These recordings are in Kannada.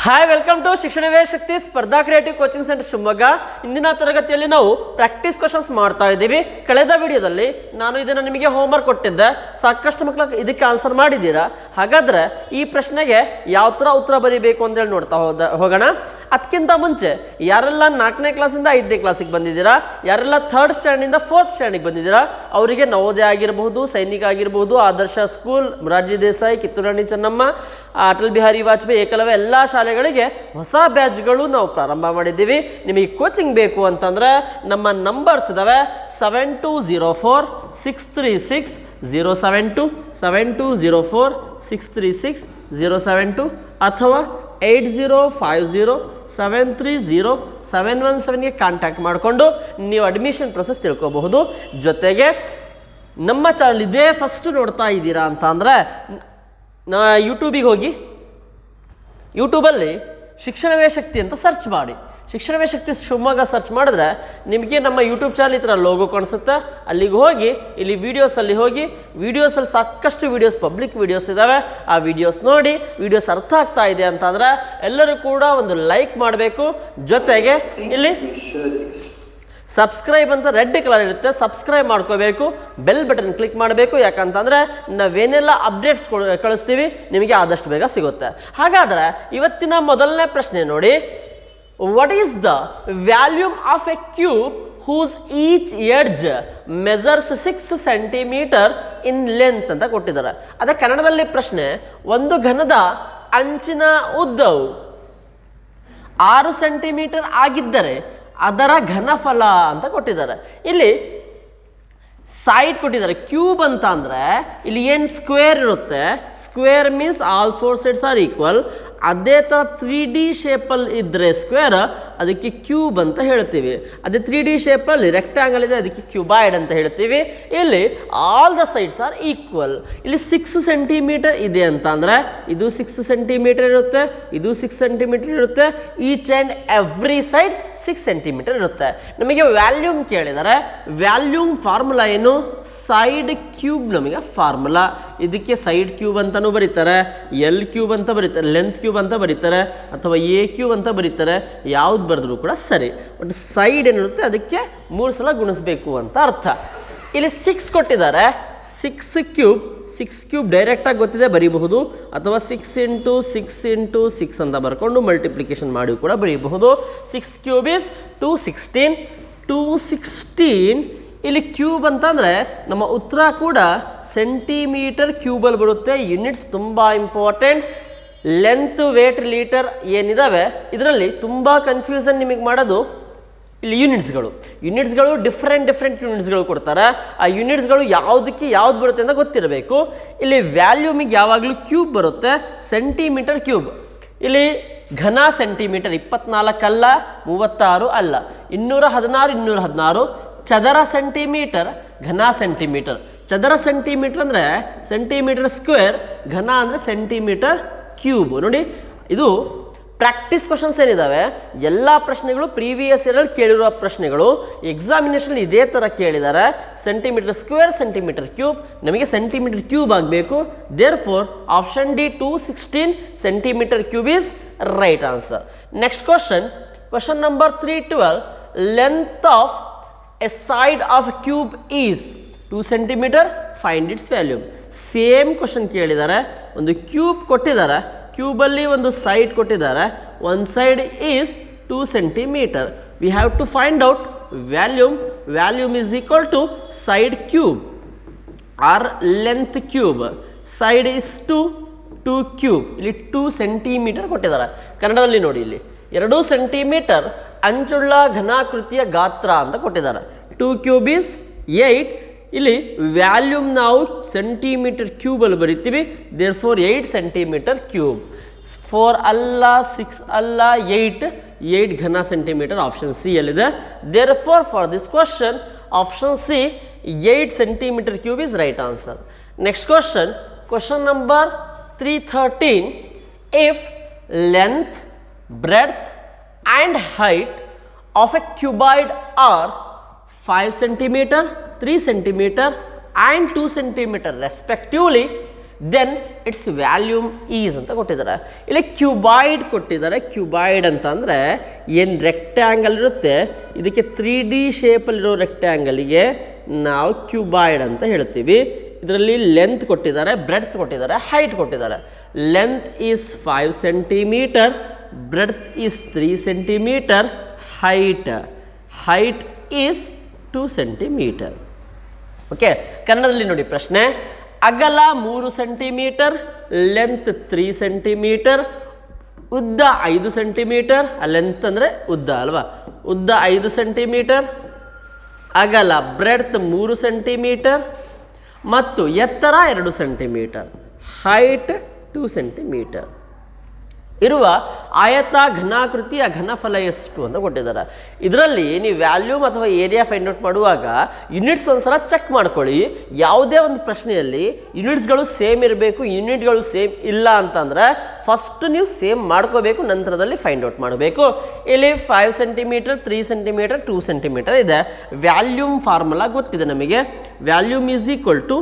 ಹಾಯ್ ವೆಲ್ಕಮ್ ಟು ಶಿಕ್ಷಣವೇ ಶಕ್ತಿ ಸ್ಪರ್ಧಾ ಕ್ರಿಯೇಟಿವ್ ಕೋಚಿಂಗ್ ಸೆಂಟರ್ ಶಿವಮೊಗ್ಗ. ಇಂದಿನ ತರಗತಿಯಲ್ಲಿ ನಾವು ಪ್ರಾಕ್ಟೀಸ್ ಕ್ವಶನ್ಸ್ ಮಾಡ್ತಾ ಇದ್ದೀವಿ. ಕಳೆದ ವಿಡಿಯೋದಲ್ಲಿ ನಾನು ಇದನ್ನು ನಿಮಗೆ ಹೋಮ್ವರ್ಕ್ ಕೊಟ್ಟಿದ್ದೆ, ಸಾಕಷ್ಟು ಮಕ್ಕಳು ಇದಕ್ಕೆ ಆನ್ಸರ್ ಮಾಡಿದ್ದೀರಾ. ಹಾಗಾದ್ರೆ ಈ ಪ್ರಶ್ನೆಗೆ ಯಾವ ಥರ ಉತ್ತರ ಬರೀಬೇಕು ಅಂತೇಳಿ ನೋಡ್ತಾ ಹೋಗೋಣ. ಅದಕ್ಕಿಂತ ಮುಂಚೆ ಯಾರೆಲ್ಲ 4ನೇ ಕ್ಲಾಸಿಂದ 5ನೇ ಕ್ಲಾಸಿಗೆ ಬಂದಿದ್ದೀರಾ, ಯಾರೆಲ್ಲ 3rd ಸ್ಟ್ಯಾಂಡಿಂದ 4th ಸ್ಟ್ಯಾಂಡಿಗೆ ಬಂದಿದ್ದೀರಾ, ಅವರಿಗೆ ನವೋದಯ ಆಗಿರಬಹುದು, ಸೈನಿಕ ಆಗಿರಬಹುದು, ಆದರ್ಶ ಸ್ಕೂಲ್, ಮೊರಾರ್ಜಿ ದೇಸಾಯಿ, ಕಿತ್ತೂರು ರಾಣಿ ಚೆನ್ನಮ್ಮ, ಅಟಲ್ ಬಿಹಾರಿ ವಾಜಪೇಯಿ, ಏಕಲವ್ಯ ಎಲ್ಲ ಶಾಲೆಗಳಿಗೆ ಹೊಸ ಬ್ಯಾಚ್ಗಳು ನಾವು ಪ್ರಾರಂಭ ಮಾಡಿದ್ದೀವಿ. ನಿಮಗೆ ಕೋಚಿಂಗ್ ಬೇಕು ಅಂತಂದರೆ ನಮ್ಮ ನಂಬರ್ಸ್ ಇದ್ದಾವೆ 7204-636-072, 7204-636-072 ಅಥವಾ 8050-730-717ಗೆ ಕಾಂಟ್ಯಾಕ್ಟ್ ಮಾಡಿಕೊಂಡು ನೀವು ಅಡ್ಮಿಷನ್ ಪ್ರೊಸೆಸ್ ತಿಳ್ಕೊಬಹುದು. ಜೊತೆಗೆ ನಮ್ಮ ಚಾನಲ್ ಇದೇ ಫಸ್ಟ್ ನೋಡ್ತಾ ಇದ್ದೀರಾ ಅಂತ ಅಂದರೆ ಯೂಟ್ಯೂಬಿಗೆ ಹೋಗಿ, ಯೂಟ್ಯೂಬಲ್ಲಿ ಶಿಕ್ಷಣವೇ ಶಕ್ತಿ ಅಂತ ಸರ್ಚ್ ಮಾಡಿ. ಶಿಕ್ಷಣವೇ ಶಕ್ತಿ ಶಿವಮೊಗ್ಗ ಸರ್ಚ್ ಮಾಡಿದ್ರೆ ನಿಮಗೆ ನಮ್ಮ ಯೂಟ್ಯೂಬ್ ಚಾನಲ್ ಈ ಥರ ಲೋಗೋ ಕಾಣಿಸುತ್ತೆ. ಅಲ್ಲಿಗೆ ಹೋಗಿ ಇಲ್ಲಿ ವೀಡಿಯೋಸಲ್ಲಿ ಹೋಗಿ, ವೀಡಿಯೋಸಲ್ಲಿ ಸಾಕಷ್ಟು ವೀಡಿಯೋಸ್, ಪಬ್ಲಿಕ್ ವೀಡಿಯೋಸ್ ಇದ್ದಾವೆ. ಆ ವೀಡಿಯೋಸ್ ನೋಡಿ, ವೀಡಿಯೋಸ್ ಅರ್ಥ ಆಗ್ತಾ ಇದೆ ಅಂತಂದರೆ ಎಲ್ಲರೂ ಕೂಡ ಒಂದು ಲೈಕ್ ಮಾಡಬೇಕು. ಜೊತೆಗೆ ಇಲ್ಲಿ ಸಬ್ಸ್ಕ್ರೈಬ್ ಅಂತ ರೆಡ್ ಕಲರ್ ಇರುತ್ತೆ, ಸಬ್ಸ್ಕ್ರೈಬ್ ಮಾಡ್ಕೋಬೇಕು, ಬೆಲ್ ಬಟನ್ ಕ್ಲಿಕ್ ಮಾಡಬೇಕು. ಯಾಕಂತಂದರೆ ನಾವೇನೆಲ್ಲ ಅಪ್ಡೇಟ್ಸ್ ಕಳಿಸ್ತೀವಿ ನಿಮಗೆ ಆದಷ್ಟು ಬೇಗ ಸಿಗುತ್ತೆ. ಹಾಗಾದರೆ ಇವತ್ತಿನ ಮೊದಲನೇ ಪ್ರಶ್ನೆ ನೋಡಿ, what is the volume of a cube whose each edge measures 6 centimetre in length ಅಂತ ಕೊಟ್ಟಿದ್ದಾರೆ. ಅದೇ ಕನ್ನಡದಲ್ಲಿ ಪ್ರಶ್ನೆ, ಒಂದು ಘನದ ಅಂಚಿನ ಉದ್ದವು 6 ಸೆಂಟಿಮೀಟರ್ ಆಗಿದ್ದರೆ ಅದರ ಘನಫಲ ಅಂತ ಕೊಟ್ಟಿದ್ದಾರೆ. ಇಲ್ಲಿ ಸೈಡ್ ಕೊಟ್ಟಿದ್ದಾರೆ. ಕ್ಯೂಬ್ ಅಂತ ಅಂದರೆ ಇಲ್ಲಿ ಏನು ಸ್ಕ್ವೇರ್ ಇರುತ್ತೆ, square means all 4 sides are equal. ಅದೇ ಥರ 3D ಶೇಪಲ್ಲಿ ಇದ್ದರೆ ಸ್ಕ್ವೇರ್, ಅದಕ್ಕೆ ಕ್ಯೂಬ್ ಅಂತ ಹೇಳ್ತೀವಿ. ಅದೇ 3D ಶೇಪಲ್ಲಿ ರೆಕ್ಟ್ಯಾಂಗಲ್ ಇದೆ, ಅದಕ್ಕೆ ಕ್ಯೂಬಾಯ್ಡ್ ಅಂತ ಹೇಳ್ತೀವಿ. ಇಲ್ಲಿ all the sides are equal. ಇಲ್ಲಿ 6 ಸೆಂಟಿಮೀಟರ್ ಇದೆ ಅಂತ ಅಂದರೆ ಇದು 6 ಸೆಂಟಿಮೀಟರ್ ಇರುತ್ತೆ, ಇದು 6 ಸೆಂಟಿಮೀಟರ್ ಇರುತ್ತೆ. Each and every side 6 centimetre ಇರುತ್ತೆ. ನಮಗೆ ವ್ಯಾಲ್ಯೂಮ್ ಕೇಳಿದರೆ ವ್ಯಾಲ್ಯೂಮ್ ಫಾರ್ಮುಲಾ ಏನು? ಸೈಡ್ ಕ್ಯೂಬ್ ನಮಗೆ ಫಾರ್ಮುಲಾ. ಇದಕ್ಕೆ ಸೈಡ್ ಕ್ಯೂಬ್ ಅಂತಲೂ ಬರೀತಾರೆ, ಎಲ್ ಕ್ಯೂಬ್ ಅಂತ ಬರೀತಾರೆ, ಲೆಂತ್ ಕ್ಯೂಬ್ ಅಂತ ಬರೀತಾರೆ, ಅಥವಾ ಎ ಕ್ಯೂಬ್ ಅಂತ ಬರೀತಾರೆ. ಯಾವ್ದು ಬರೆದ್ರು ಕೂಡ ಸರಿ. ಬಟ್ ಸೈಡ್ ಏನಿರುತ್ತೆ ಅದಕ್ಕೆ 3 ಸಲ ಗುಣಿಸ್ಬೇಕು ಅಂತ ಅರ್ಥ. ಇಲ್ಲಿ 6 ಕೊಟ್ಟಿದ್ದಾರೆ. 6 ಕ್ಯೂಬ್ ಡೈರೆಕ್ಟಾಗಿ ಗೊತ್ತಿದೆ ಬರೀಬಹುದು, ಅಥವಾ 6 × 6 × 6 ಅಂತ ಬರ್ಕೊಂಡು ಮಲ್ಟಿಪ್ಲಿಕೇಶನ್ ಮಾಡಿ ಕೂಡ ಬರೀಬಹುದು. 6 ಕ್ಯೂಬ್ ಈಸ್ 216. 216 ಇಲ್ಲಿ ಕ್ಯೂಬ್ ಅಂತಂದರೆ ನಮ್ಮ ಉತ್ತರ ಕೂಡ ಸೆಂಟಿಮೀಟರ್ ಕ್ಯೂಬಲ್ಲಿ ಬರುತ್ತೆ. ಯೂನಿಟ್ಸ್ ತುಂಬ ಇಂಪಾರ್ಟೆಂಟ್. ಲೆಂತ್, ವೇಟ್, ಲೀಟರ್ ಏನಿದ್ದಾವೆ ಇದರಲ್ಲಿ ತುಂಬ ಕನ್ಫ್ಯೂಷನ್ ನಿಮಗೆ ಮಾಡೋದು ಇಲ್ಲಿ ಯೂನಿಟ್ಸ್ಗಳು ಡಿಫ್ರೆಂಟ್ ಯೂನಿಟ್ಸ್ಗಳು ಕೊಡ್ತಾರೆ. ಆ ಯೂನಿಟ್ಸ್ಗಳು ಯಾವುದಕ್ಕೆ ಯಾವ್ದು ಬರುತ್ತೆ ಅಂತ ಗೊತ್ತಿರಬೇಕು. ಇಲ್ಲಿ ವ್ಯಾಲ್ಯೂಮಿಗೆ ಯಾವಾಗಲೂ ಕ್ಯೂಬ್ ಬರುತ್ತೆ, ಸೆಂಟಿಮೀಟರ್ ಕ್ಯೂಬ್. ಇಲ್ಲಿ ಘನ ಸೆಂಟಿಮೀಟರ್ 24 ಅಲ್ಲ, 36 ಅಲ್ಲ, 216 ಚದರ ಸೆಂಟಿಮೀಟರ್, ಘನ ಸೆಂಟಿಮೀಟರ್. ಚದರ ಸೆಂಟಿಮೀಟರ್ ಅಂದರೆ ಸೆಂಟಿಮೀಟರ್ ಸ್ಕ್ವೇರ್, ಘನ ಅಂದರೆ ಸೆಂಟಿಮೀಟರ್ ಕ್ಯೂಬ್. ನೋಡಿ, ಇದು ಪ್ರಾಕ್ಟೀಸ್ ಕ್ವಶನ್ಸ್ ಏನಿದ್ದಾವೆ ಎಲ್ಲ ಪ್ರಶ್ನೆಗಳು ಪ್ರೀವಿಯಸ್ ಇಯರಲ್ಲಿ ಕೇಳಿರುವ ಪ್ರಶ್ನೆಗಳು. ಎಕ್ಸಾಮಿನೇಷನ್ ಇದೇ ಥರ ಕೇಳಿದ್ದಾರೆ. Centimetre square, centimetre cube. ನಮಗೆ ಸೆಂಟಿಮೀಟರ್ ಕ್ಯೂಬ್ ಆಗಬೇಕು. Therefore option D 216 centimetre cube is right answer. Next question number 312. Length of a side of cube is 2 centimetre, find its volume. Same question ಕೇಳಿದ್ದಾರೆ. ಒಂದು ಕ್ಯೂಬ್ ಕೊಟ್ಟಿದ್ದಾರೆ, ಕ್ಯೂಬಲ್ಲಿ ಒಂದು ಸೈಡ್ ಕೊಟ್ಟಿದ್ದಾರೆ. ಒಂದು side is 2 centimetre. We have to find out volume is equal to side cube or length cube. Side is 2 cube. ಇಲ್ಲಿ 2 ಸೆಂಟಿಮೀಟರ್ ಕೊಟ್ಟಿದ್ದಾರೆ. ಕನ್ನಡದಲ್ಲಿ ನೋಡಿ, ಇಲ್ಲಿ 2 ಸೆಂಟಿಮೀಟರ್ ಅಂಚುಳ್ಳ ಘನಾಕೃತಿಯ ಗಾತ್ರ ಅಂತ ಕೊಟ್ಟಿದ್ದಾರೆ. 2 ಕ್ಯೂಬ್ ಈಸ್ 8. ಇಲ್ಲಿ ವ್ಯಾಲ್ಯೂಮ್ ನಾವು ಸೆಂಟಿಮೀಟರ್ ಕ್ಯೂಬಲ್ಲಿ ಬರಿತೀವಿ. Therefore 8 centimetre cube. 4 ಅಲ್ಲ, 6 ಅಲ್ಲ, 8 ಘನ ಸೆಂಟಿಮೀಟರ್. ಆಪ್ಷನ್ ಸಿ ಅಲ್ಲಿದೆ. Therefore for this question option C 8 centimetre cube is right answer. Next question number 313. If length, breadth and height of a cuboid are 5 centimeter, 3 centimeter and 2 centimeter respectively, then its volume is ಅಂತ ಕೊಟ್ಟಿದ್ದಾರೆ. ಇಲ್ಲಿ ಕ್ಯೂಬಾಯ್ಡ್ ಕೊಟ್ಟಿದ್ದಾರೆ. ಕ್ಯೂಬಾಯ್ಡ್ ಅಂತ ಅಂದರೆ ಏನು ರೆಕ್ಟ್ಯಾಂಗಲ್ ಇರುತ್ತೆ, ಇದಕ್ಕೆ 3D ಶೇಪಲ್ಲಿರೋ ರೆಕ್ಟ್ಯಾಂಗಲ್ಗೆ ನಾವು ಕ್ಯೂಬಾಯ್ಡ್ ಅಂತ ಹೇಳ್ತೀವಿ. ಇದರಲ್ಲಿ ಲೆಂತ್ ಕೊಟ್ಟಿದ್ದಾರೆ, ಬ್ರೆಡ್ತ್ ಕೊಟ್ಟಿದ್ದಾರೆ, ಹೈಟ್ ಕೊಟ್ಟಿದ್ದಾರೆ. Length is 5 centimetre, breadth is 3 centimetre, height is 2 centimetre. Okay, ಕನ್ನಡದಲ್ಲಿ ನೋಡಿ ಪ್ರಶ್ನೆ. ಅಗಲ 3 ಸೆಂಟಿಮೀಟರ್, ಲೆಂತ್ 3 ಸೆಂಟಿಮೀಟರ್, ಉದ್ದ 5 ಸೆಂಟಿಮೀಟರ್. ಲೆಂತ್ ಅಂದರೆ ಉದ್ದ ಅಲ್ವಾ, ಉದ್ದ 5 ಸೆಂಟಿಮೀಟರ್, ಅಗಲ ಬ್ರೆಡ್ತ್ 3 ಸೆಂಟಿಮೀಟರ್ ಮತ್ತು ಎತ್ತರ 2 ಸೆಂಟಿಮೀಟರ್, ಹೈಟ್ 2 ಸೆಂಟಿಮೀಟರ್ ಇರುವ ಆಯತ ಘನಾಕೃತಿಯ ಘನಫಲ ಎಷ್ಟು ಅಂತ ಕೊಟ್ಟಿದ್ದಾರೆ. ಇದರಲ್ಲಿ ನೀವು ವ್ಯಾಲ್ಯೂಮ್ ಅಥವಾ ಏರಿಯಾ ಫೈಂಡ್ ಔಟ್ ಮಾಡುವಾಗ ಯೂನಿಟ್ಸ್ ಒಂದ್ಸಲ ಚೆಕ್ ಮಾಡ್ಕೊಳ್ಳಿ. ಯಾವುದೇ ಒಂದು ಪ್ರಶ್ನೆಯಲ್ಲಿ ಯೂನಿಟ್ಸ್ಗಳು ಸೇಮ್ ಇರಬೇಕು, ಯೂನಿಟ್ಗಳು ಸೇಮ್ ಇಲ್ಲ ಅಂತಂದರೆ ಫಸ್ಟ್ ನೀವು ಸೇಮ್ ಮಾಡ್ಕೋಬೇಕು, ನಂತರದಲ್ಲಿ ಫೈಂಡ್ ಔಟ್ ಮಾಡಬೇಕು. ಇಲ್ಲಿ 5 ಸೆಂಟಿಮೀಟರ್, 3 ಸೆಂಟಿಮೀಟರ್, 2 ಸೆಂಟಿಮೀಟರ್ ಇದೆ. ವ್ಯಾಲ್ಯೂಮ್ ಫಾರ್ಮುಲಾ ಗೊತ್ತಿದೆ ನಮಗೆ. Volume is equal to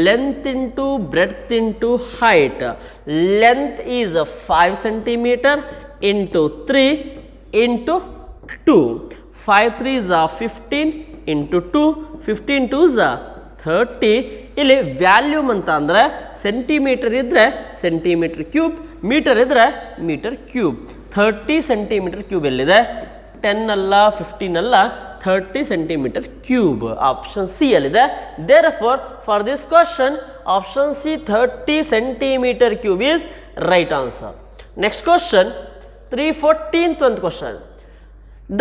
length into breadth into height. Length is 5 centimeter into 3 into 2. 5 3s are 15 into 2. 15 2s are 30. ಇಲ್ಲಿ ವ್ಯಾಲ್ಯೂಮ್ ಅಂತ ಅಂದರೆ ಸೆಂಟಿಮೀಟರ್ ಇದ್ದರೆ ಸೆಂಟಿಮೀಟರ್ ಕ್ಯೂಬ್, ಮೀಟರ್ ಇದ್ದರೆ ಮೀಟರ್ ಕ್ಯೂಬ್. 30 ಸೆಂಟಿಮೀಟರ್ ಕ್ಯೂಬ್ ಎಲ್ಲಿದೆ? 10 ಅಲ್ಲ, 15 ಅಲ್ಲ, 30 ಸೆಂಟಿಮೀಟರ್ ಕ್ಯೂಬ್. ಆಪ್ಷನ್ ಸಿ ಅಲ್ಲಿದೆ. Therefore for this question option C 30 centimetre cube is right answer. Next question 314th ಒಂದು question.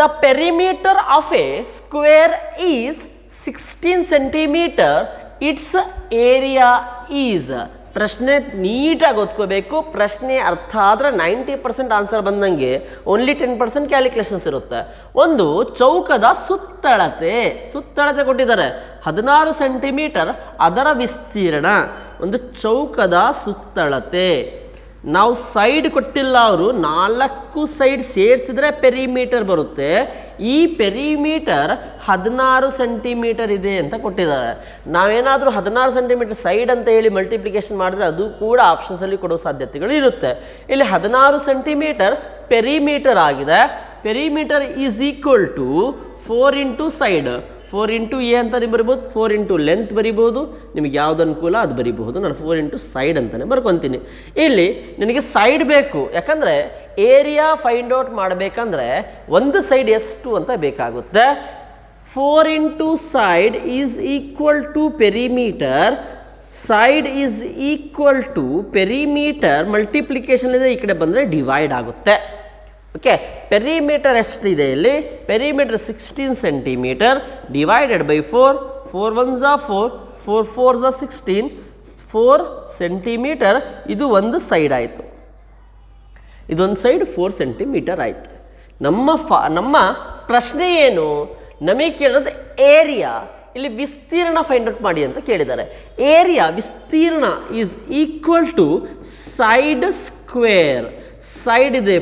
The perimeter of A square is 16 centimetre, it's area is. ಪ್ರಶ್ನೆ ನೀಟಾಗಿ ಓದ್ಕೋಬೇಕು. ಪ್ರಶ್ನೆ ಅರ್ಥ ಆದರೆ 90% ಆನ್ಸರ್ ಬಂದಂಗೆ, ಓನ್ಲಿ 10% ಕ್ಯಾಲ್ಕುಲೇಷನ್ಸ್ ಇರುತ್ತೆ. ಒಂದು ಚೌಕದ ಸುತ್ತಳತೆ ಕೊಟ್ಟಿದ್ದಾರೆ 16 ಸೆಂಟಿಮೀಟರ್, ಅದರ ವಿಸ್ತೀರ್ಣ. ಒಂದು ಚೌಕದ ಸುತ್ತಳತೆ, ನಾವು ಸೈಡ್ ಕೊಟ್ಟಿಲ್ಲ, ಅವರು 4 ಸೈಡ್ ಸೇರಿಸಿದ್ರೆ ಪೆರಿಮೀಟರ್ ಬರುತ್ತೆ. ಈ ಪೆರಿಮೀಟರ್ 16 ಸೆಂಟಿಮೀಟರ್ ಇದೆ ಅಂತ ಕೊಟ್ಟಿದ್ದಾರೆ. ನಾವೇನಾದರೂ 16 ಸೆಂಟಿಮೀಟರ್ ಸೈಡ್ ಅಂತ ಹೇಳಿ ಮಲ್ಟಿಪ್ಲಿಕೇಶನ್ ಮಾಡಿದ್ರೆ ಅದು ಕೂಡ ಆಪ್ಷನ್ಸಲ್ಲಿ ಕೊಡೋ ಸಾಧ್ಯತೆಗಳು ಇರುತ್ತೆ. ಇಲ್ಲಿ 16 ಸೆಂಟಿಮೀಟರ್ ಪೆರಿಮೀಟರ್ ಆಗಿದೆ. Perimeter is equal to 4 into side. 4 into a ಅಂತ ನೀವು ಬರಿಬೋದು, 4 ಇಂಟು ಲೆಂತ್ ಬರಿಬೋದು, ನಿಮಗೆ ಯಾವುದು ಅನುಕೂಲ ಅದು ಬರಿಬಹುದು. ನಾನು 4 ಇಂಟು ಸೈಡ್ ಅಂತಲೇ ಬರ್ಕೊತೀನಿ. ಇಲ್ಲಿ ನನಗೆ ಸೈಡ್ ಬೇಕು, ಯಾಕಂದರೆ ಏರಿಯಾ ಫೈಂಡ್ ಔಟ್ ಮಾಡಬೇಕಂದ್ರೆ ಒಂದು ಸೈಡ್ ಎಷ್ಟು ಅಂತ ಬೇಕಾಗುತ್ತೆ. 4 into side is equal to perimeter. Side is equal to perimeter multiplication ಇದೆ, ಈ ಕಡೆ ಬಂದರೆ ಡಿವೈಡ್ ಆಗುತ್ತೆ. ಓಕೆ, ಪೆರಿಮೀಟರ್ ಎಷ್ಟಿದೆ ಇಲ್ಲಿ? Perimeter 16 centimetre divided by 4. 4 1s are 4, 4 4s are 16, 4 centimetre. ಇದು ಒಂದು ಸೈಡ್ ಆಯಿತು, ಇದೊಂದು ಸೈಡ್ 4 ಸೆಂಟಿಮೀಟರ್ ಆಯಿತು. ನಮ್ಮ ಪ್ರಶ್ನೆ ಏನು? ನಮಗೆ ಕೇಳೋದು ಏರಿಯಾ. ಇಲ್ಲಿ ವಿಸ್ತೀರ್ಣ ಫೈಂಡ್ ಔಟ್ ಮಾಡಿ ಅಂತ ಕೇಳಿದ್ದಾರೆ. ಏರಿಯಾ ವಿಸ್ತೀರ್ಣ is equal to side square. Side ಇದೆ